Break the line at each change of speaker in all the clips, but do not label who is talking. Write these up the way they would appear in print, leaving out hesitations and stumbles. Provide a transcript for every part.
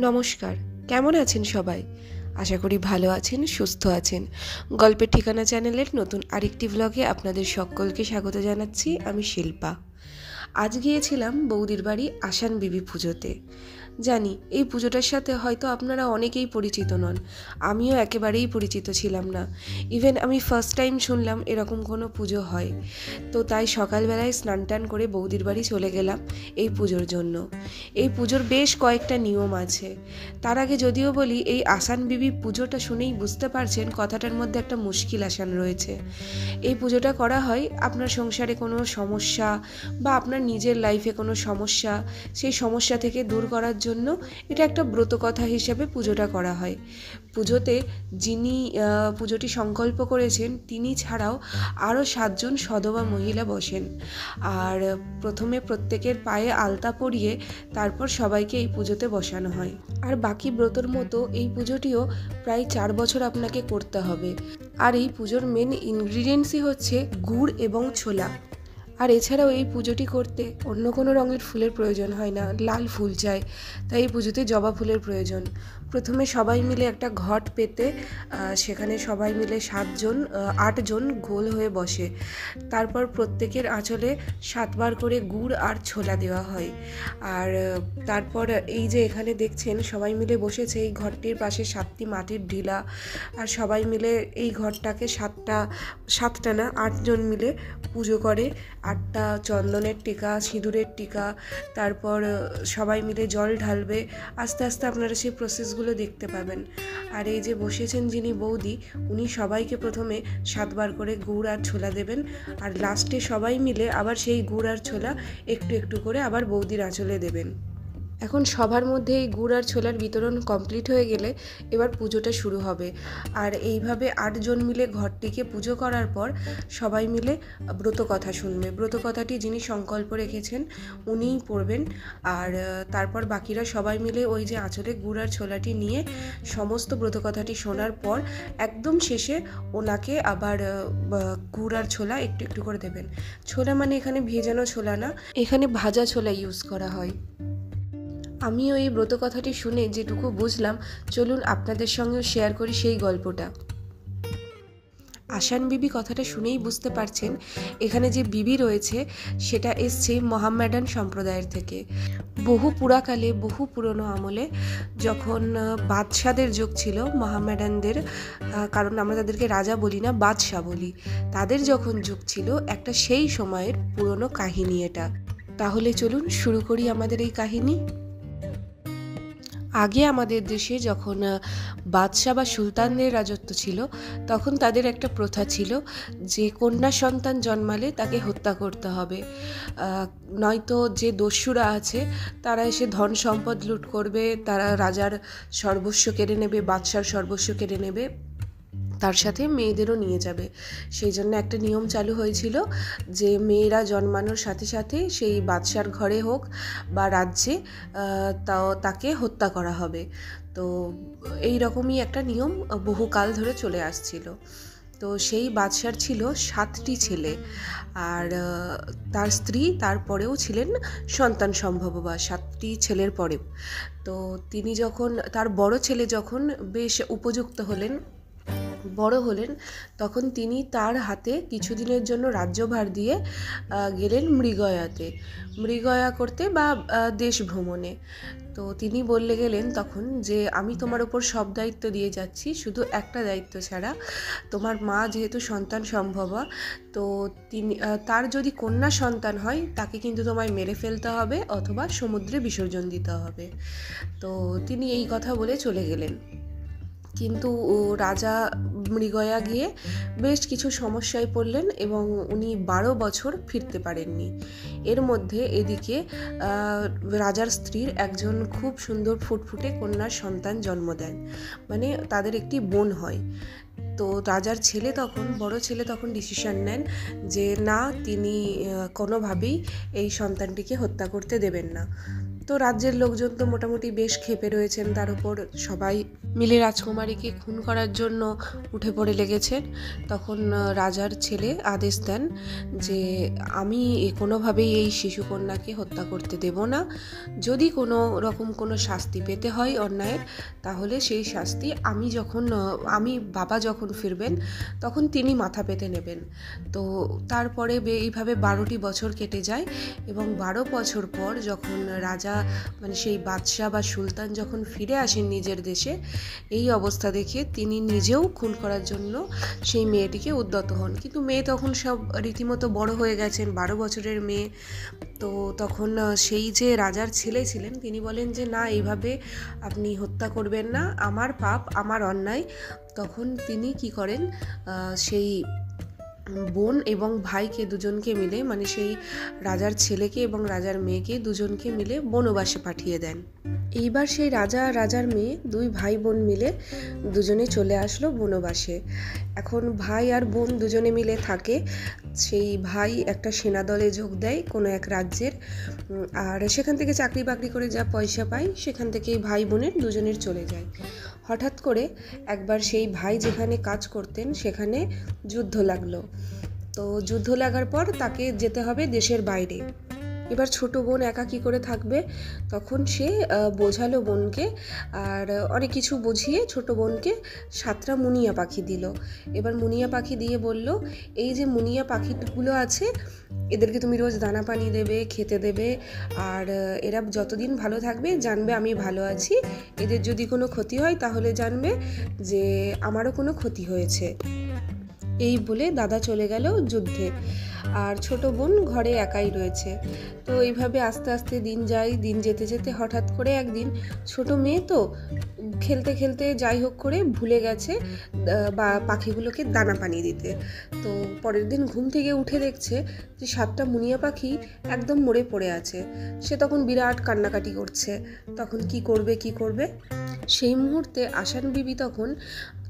নমস্কার, কেমন আছেন সবাই? আশা করি ভালো আছেন, সুস্থ আছেন। গল্পের ঠিকানা চ্যানেলের নতুন আরেকটি ব্লগে আপনাদের সকলকে স্বাগত জানাচ্ছি। আমি শিল্পা। আজ গিয়েছিলাম বৌদির বাড়ি আসান বিবি পুজোতে। জানি এই পুজোটার সাথে হয়তো আপনারা অনেকেই পরিচিত নন, আমিও একেবারেই পরিচিত ছিলাম না। ইভেন আমি ফার্স্ট টাইম শুনলাম এরকম কোনো পুজো হয়। তো তাই সকালবেলায় স্নান টান করে বৌদির বাড়ি চলে গেলাম এই পুজোর জন্য। এই পুজোর বেশ কয়েকটা নিয়ম আছে। তার আগে যদিও বলি, এই আসান বিবি পুজোটা শুনেই বুঝতে পারছেন কথাটার মধ্যে একটা মুশকিল আসান রয়েছে। এই পুজোটা করা হয় আপনার সংসারে কোনো সমস্যা বা আপনার নিজের লাইফে কোনো সমস্যা, সেই সমস্যা থেকে দূর করার জন্য এটা একটা ব্রতকথা হিসেবে পুজোটা করা হয়। পুজোতে যিনি পুজোটি সংকল্প করেছেন তিনি ছাড়াও আরও 7জন সধবা মহিলা বসেন। আর প্রথমে প্রত্যেকের পায়ে আলতা পরিয়ে তারপর সবাইকে এই পুজোতে বসানো হয়। আর বাকি ব্রতর মতো এই পুজোটিও প্রায় 4 বছর আপনাকে করতে হবে। আর এই পুজোর মেন ইনগ্রিডিয়েন্টসই হচ্ছে গুড় এবং ছোলা। আর এছাড়াও এই পুজোটি করতে অন্য কোনো রঙের ফুলের প্রয়োজন হয় না, লাল ফুল চাই। তাই এই পুজোতে জবা ফুলের প্রয়োজন। প্রথমে সবাই মিলে একটা ঘট পেতে সেখানে সবাই মিলে 8জন গোল হয়ে বসে। তারপর প্রত্যেকের আঁচলে 7বার করে গুড় আর ছোলা দেওয়া হয়। আর তারপর এই যে এখানে দেখছেন সবাই মিলে বসেছে, এই ঘরটির পাশে 7টি মাটির ঢিলা। আর সবাই মিলে এই ঘরটাকে 7টা না 8জন মিলে পুজো করে। 8টা চন্দনের টিকা, সিঁদুরের টিকা, তারপর সবাই মিলে জল ঢালবে। আস্তে আস্তে আপনারা সেই প্রসেসগুলো দেখতে পাবেন। আর এই যে বসেছেন যিনি বৌদি, উনি সবাইকে প্রথমে 7বার করে গুড় আর ছোলা দেবেন। আর লাস্টে সবাই মিলে আবার সেই গুড় আর ছোলা একটু একটু করে আবার বৌদির আঁচলে দেবেন। এখন সবার মধ্যে এই গুড় আর ছোলার বিতরণ কমপ্লিট হয়ে গেলে এবার পুজোটা শুরু হবে। আর এইভাবে 8জন মিলে ঘরটিকে পুজো করার পর সবাই মিলে ব্রতকথা শুনবে। ব্রতকথাটি যিনি সংকল্প রেখেছেন উনিই পড়বেন। আর তারপর বাকিরা সবাই মিলে ওই যে আঁচলে গুড় আর ছোলাটি নিয়ে সমস্ত ব্রতকথাটি শোনার পর একদম শেষে ওনাকে আবার গুড় আর ছোলা একটু একটু করে দেবেন। ছোলা মানে এখানে ভেজানো ছোলা না, এখানে ভাজা ছোলা ইউজ করা হয়। আমিও এই ব্রতকথাটি শুনে যেটুকু বুঝলাম, চলুন আপনাদের সঙ্গেও শেয়ার করি সেই গল্পটা। আসান বিবি কথাটা শুনেই বুঝতে পারছেন এখানে যে বিবি রয়েছে সেটা এসছে মোহাম্মেডান সম্প্রদায়ের থেকে। বহু পুরাকালে, বহু পুরনো আমলে, যখন বাদশাদের যুগ ছিল মোহাম্মেডানদের, কারণ আমরা তাদেরকে রাজা বলি না, বাদশাহ বলি, তাদের যখন যুগ ছিল একটা সেই সময়ের পুরনো কাহিনী এটা। তাহলে চলুন শুরু করি আমাদের এই কাহিনী। আগে আমাদের দেশে যখন বাদশা বা সুলতানদের রাজত্ব ছিল, তখন তাদের একটা প্রথা ছিল যে কন্যা সন্তান জন্মালে তাকে হত্যা করতে হবে, নয়তো যে দস্যুরা আছে তারা এসে ধন সম্পদ লুট করবে, তারা রাজার সর্বস্ব কেড়ে নেবে, বাদশার সর্বস্ব কেড়ে নেবে, তার সাথে মেয়েদেরও নিয়ে যাবে। সেই জন্য একটা নিয়ম চালু হয়েছিল যে মেয়েরা জন্মানোর সাথে সাথে সেই বাদশার ঘরে হোক বা রাজ্যে তাকে হত্যা করা হবে। তো এই রকমই একটা নিয়ম বহুকাল ধরে চলে আসছিল। তো সেই বাদশার ছিল 7টি ছেলে, আর তার স্ত্রী তারপরেও ছিলেন সন্তান সম্ভবা 7টি ছেলের পরেও। তো তিনি যখন, তার বড় ছেলে যখন বেশ উপযুক্ত হলেন, বড় হলেন, তখন তিনি তার হাতে কিছুদিনের জন্য রাজ্যভার দিয়ে গেলেন মৃগয়া করতে বা দেশ ভ্রমণে। তো তিনি বললে গেলেন তখন যে আমি তোমার ওপর সব দায়িত্ব দিয়ে যাচ্ছি, শুধু একটা দায়িত্ব ছাড়া, তোমার মা যেহেতু সন্তান সম্ভবা, তো তার যদি কন্যা সন্তান হয় তাকে কিন্তু তোমায় মেরে ফেলতে হবে অথবা সমুদ্রে বিসর্জন দিতে হবে। তো তিনি এই কথা বলে চলে গেলেন। কিন্তু রাজা মৃগয়া গিয়ে বেশ কিছু সমস্যায় পড়লেন এবং উনি 12 বছর ফিরতে পারেননি। এর মধ্যে এদিকে রাজার স্ত্রীর একজন খুব সুন্দর ফুটফুটে কন্যার সন্তান জন্ম দেন, মানে তাদের একটি বোন হয়। তো রাজার বড় ছেলে তখন ডিসিশন নেন যে না, তিনি কোনোভাবেই এই সন্তানটিকে হত্যা করতে দেবেন না। তো রাজ্যের লোকজন তো মোটামুটি বেশ ক্ষেপে রয়েছেন, তার উপর সবাই মিলে রাজকুমারীকে খুন করার জন্য উঠে পড়ে লেগেছেন। তখন রাজার ছেলে আদেশ দেন যে আমি কোনোভাবেই এই শিশুকন্যাকে হত্যা করতে দেব না, যদি কোনো রকম কোনো শাস্তি পেতে হয় অন্যায়ের, তাহলে সেই শাস্তি আমি বাবা যখন ফিরবেন তখন তিনি মাথা পেতে নেবেন। তো তারপরে এইভাবে 12টি বছর কেটে যায় এবং 12 বছর পর যখন রাজা মানে সেই বাদশাহ বা সুলতান যখন ফিরে আসেন নিজের দেশে, এই অবস্থা দেখে তিনি নিজেও খুন করার জন্য সেই মেয়েটিকে উদ্যত হন। কিন্তু মেয়ে তখন সব রীতিমতো বড় হয়ে গেছেন, 12 বছরের মেয়ে। তো তখন সেই যে রাজার ছেলে ছিলেন তিনি বলেন যে না, এইভাবে আপনি হত্যা করবেন না, আমার পাপ, আমার অন্যায়। তখন তিনি কি করেন, সেই বোন এবং ভাইকে দুজনকে মিলে, মানে সেই রাজার ছেলেকে এবং রাজার মেয়েকে দুজনকে মিলে বনবাসে পাঠিয়ে দেন। এইবার সেই রাজা আর রাজার মেয়ে দুই ভাই বোন মিলে দুজনে চলে আসলো বনবাসে। এখন ভাই আর বোন দুজনে মিলে থাকে। সেই ভাই একটা সেনাদলে যোগ দেয় কোনো এক রাজ্যের, আর সেখান থেকে চাকরি বাকরি করে যা পয়সা পায় সেখান থেকেই ভাই বোনের দুজনের চলে যায়। হঠাৎ করে একবার সেই ভাই যেখানে কাজ করতেন সেখানে যুদ্ধ লাগলো। তো যুদ্ধ লাগার পর তাকে যেতে হবে দেশের বাইরে। এবার ছোট বোন একা কী করে থাকবে, তখন সে বোঝালো বোনকে, আর অনেক কিছু বুঝিয়ে ছোট বোনকে 7টা মুনিয়া পাখি দিল। এবার মুনিয়া পাখি দিয়ে বলল, এই যে মুনিয়া পাখিগুলো আছে এদেরকে তুমি রোজ দানা পানি দেবে, খেতে দেবে, আর এরা যতদিন ভালো থাকবে জানবে আমি ভালো আছি, এদের যদি কোনো ক্ষতি হয় তাহলে জানবে যে আমারও কোনো ক্ষতি হয়েছে। এই বলে দাদা চলে গেল যুদ্ধে, আর ছোট বোন ঘরে একাই রয়েছে। তো এইভাবে আস্তে আস্তে দিন যায়। দিন যেতে যেতে হঠাৎ করে একদিন ছোট মেয়ে তো খেলতে খেলতে যাই হোক করে ভুলে গেছে বা পাখিগুলোকে দানা পানি দিতে। তো পরের দিন ঘুম থেকে উঠে দেখছে যে 7টা মুনিয়া পাখি একদম মরে পড়ে আছে। সে তখন বিরাট কান্নাকাটি করছে। তখন কি করবে। সেই মুহূর্তে আসান বিবি তখন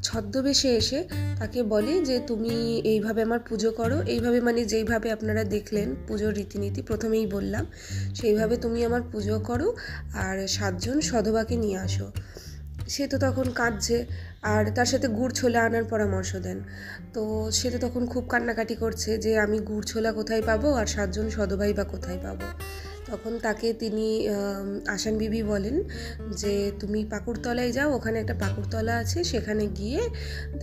ছদ্মবেশে এসে তাকে বলে যে তুমি এইভাবে আমার পুজো করো, এইভাবে মানে যেইভাবে আপনারা দেখলেন পুজোর রীতিনীতি প্রথমেই বললাম, সেইভাবে তুমি আমার পুজো করো আর 7 জন সধবাকে নিয়ে আসো। সে তো তখন কাঁদছে, আর তার সাথে গুড় ছোলা আনার পরামর্শ দেন। তো সে তো তখন খুব কান্নাকাটি করছে যে আমি গুড় ছোলা কোথায় পাবো আর 7 জন সধবাই বা কোথায় পাবো। তখন তাকে তিনি আসান বিবি বলেন যে তুমি পাকুড়তলায় যাও, ওখানে একটা পাকুড়তলা আছে, সেখানে গিয়ে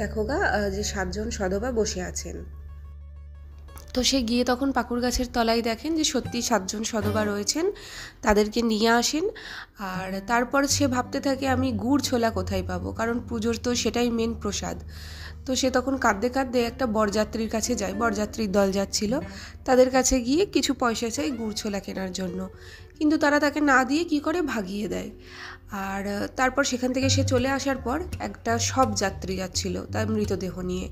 দেখো গা যে 7 জন সধবা বসে আছেন। তো সে গিয়ে তখন পাকুড় গাছের তলায় দেখেন যে সত্যি 7 জন সধবা রয়েছেন, তাদেরকে নিয়ে আসেন। আর তারপর সে ভাবতে থাকে আমি গুড় ছোলা কোথায় পাবো, কারণ পুজোর তো সেটাই মেন প্রসাদ। তো সে তখন কাঁদতে কাঁদতে একটা বরযাত্রীর কাছে যায়, বরযাত্রীর দল যাচ্ছিল, তাদের কাছে গিয়ে কিছু পয়সা চাই গুড় ছোলা কেনার জন্য, কিন্তু তারা তাকে না দিয়ে কি করে ভাগিয়ে দেয়। আর তারপর সেখান থেকে সে চলে আসার পর একটা সব যাত্রী যাচ্ছিল তার মৃতদেহ নিয়ে।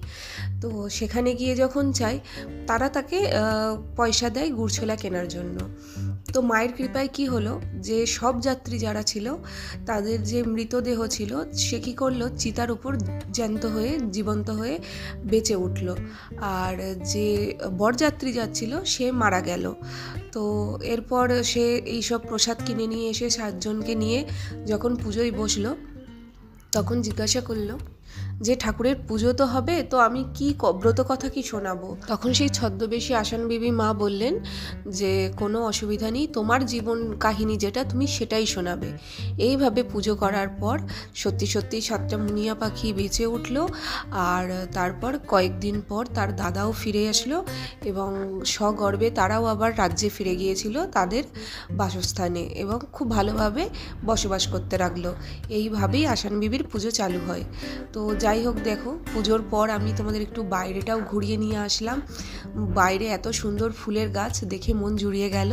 তো সেখানে গিয়ে যখন চাই তারা তাকে পয়সা দেয় গুড় ছোলা কেনার জন্য। তো মায়ের কৃপায় কি হলো যে সব যাত্রী যারা ছিল তাদের যে মৃতদেহ ছিল সে কী করলো, চিতার উপর জীবন্ত হয়ে বেঁচে উঠল, আর যে বরযাত্রী যাচ্ছিল সে মারা গেল। তো এরপর সে এইসব প্রসাদ কিনে নিয়ে এসে 7 জনকে নিয়ে যখন পুজোয় বসলো তখন জিজ্ঞাসা করলো যে ঠাকুরের পুজো তো হবে, তো আমি কি ব্রত কথা কি শোনাবো। তখন সেই ছদ্মবেশী আসান বিবি মা বললেন যে কোনো অসুবিধা নেই, তোমার জীবন কাহিনী যেটা তুমি সেটাই শোনাবে। এইভাবে পুজো করার পর সত্যি 7টা মুনিয়া পাখি বেঁচে উঠলো। আর তারপর কয়েকদিন পর তার দাদাও ফিরে আসলো এবং সগর্বে তারাও আবার রাজ্যে ফিরে গিয়েছিল তাদের বাসস্থানে এবং খুব ভালোভাবে বসবাস করতে লাগলো। এইভাবেই আসান বিবির পুজো চালু হয়। তো যাই হোক, দেখো পুজোর পর আমি তোমাদের একটু বাইরেটাও ঘুরিয়ে নিয়ে আসলাম। বাইরে এত সুন্দর ফুলের গাছ দেখে মন জুড়িয়ে গেল।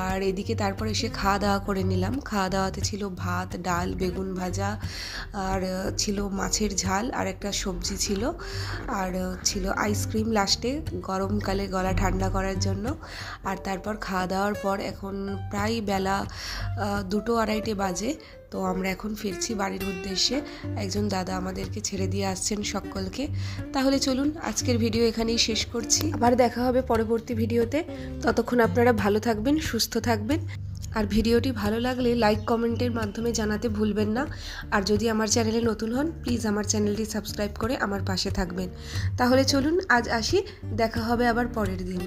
আর এদিকে তারপর এসে খাওয়া দাওয়া করে নিলাম। খাওয়া দাওয়াতে ছিল ভাত, ডাল, বেগুন ভাজা, আর ছিল মাছের ঝাল, আর একটা সবজি ছিল, আর ছিল আইসক্রিম লাস্টে গরমকালে গলা ঠান্ডা করার জন্য। আর তারপর খাওয়া দাওয়ার পর এখন প্রায় বেলা 2-2:30 বাজে। তো আমরা এখন ফিরছি বাড়ির উদ্দেশ্যে। একজন দাদা আমাদেরকে ছেড়ে দিয়ে আসছেন সকলকে। তাহলে চলুন আজকের ভিডিও এখানেই শেষ করছি। আবার দেখা হবে পরবর্তী ভিডিওতে। ততক্ষণ আপনারা ভালো থাকবেন, সুস্থ থাকবেন। আর ভিডিওটি ভালো লাগলে লাইক কমেন্টের মাধ্যমে জানাতে ভুলবেন না। আর যদি আমার চ্যানেলে নতুন হন প্লিজ আমার চ্যানেলটি সাবস্ক্রাইব করে আমার পাশে থাকবেন। তাহলে চলুন আজ আসি, দেখা হবে আবার পরের দিন।